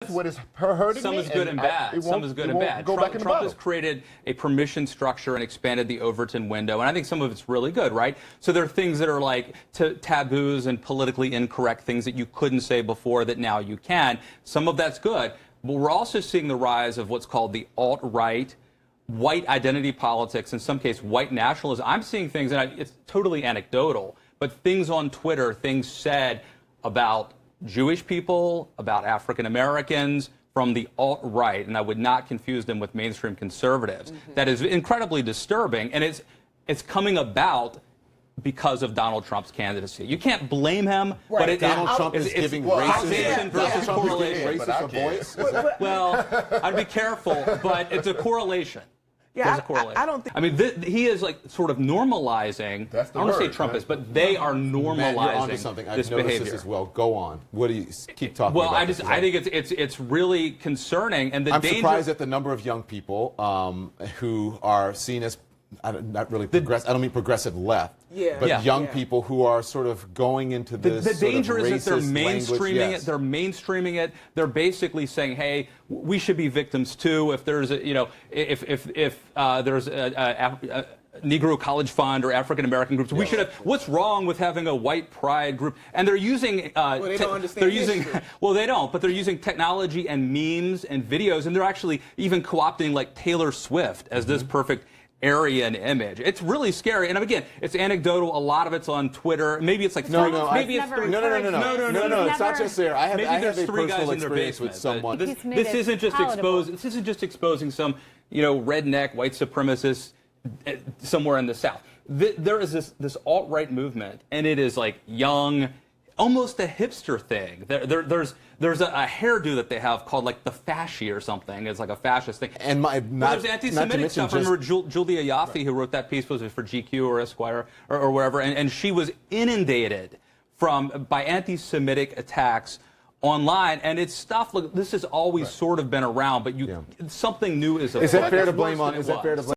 what is hurting Some me. is good and bad. Some is good and bad. Trump has created a permission structure and expanded the Overton window, and I think some of it's really good, right? So there are things that are like taboos and politically incorrect things that you couldn't say before that now you can. Some of that's good, but we're also seeing the rise of what's called the alt-right, white identity politics, in some case white nationalism. I'm seeing things, and it's totally anecdotal, but things on Twitter, things said about Jewish people, about African Americans from the alt-right, and I would not confuse them with mainstream conservatives. That is incredibly disturbing, and it's coming about because of Donald Trump's candidacy. You can't blame him, but Donald Trump is giving causation versus correlation. Racist a voice? Well, I'd be careful, but it's a correlation. Yeah, I don't think. I mean, he is like sort of normalizing. That's the I don't want to say word, Trump man. is, but they are normalizing Matt, you're onto something. I've this noticed behavior. this as well. Go on. What do you keep talking Well, about? I think it's really concerning, and I'm surprised at the number of young people who are seen as not really progressive. I don't mean progressive left, but young people who are sort of going into this. The danger is that they're mainstreaming it. They're mainstreaming it. They're basically saying, "Hey, we should be victims too." If there's a, if there's a Negro College Fund or African American groups, we should have. What's wrong with having a white pride group? And they're using. Well, they don't understand they're using. history. Well, they don't. But they're using technology and memes and videos, and they're actually even co-opting like Taylor Swift as this perfect Aryan image. It's really scary. And again, it's anecdotal. A lot of it's on Twitter. Maybe it's like No. it's It's not just there. I have a three guys personal in their experience with basement. someone. This isn't just exposing some, redneck white supremacist somewhere in the South. There is this alt-right movement, and it is like young, almost a hipster thing. There's a hairdo that they have called like the fasci or something. It's like a fascist thing. And there's anti-Semitic stuff. I remember Julia Yaffe, who wrote that piece, was it for GQ or Esquire or wherever, and she was inundated by anti-Semitic attacks online, and it's stuff. Look, this has always sort of been around, but something new is. Is that fair to blame on? Is that fair to blame?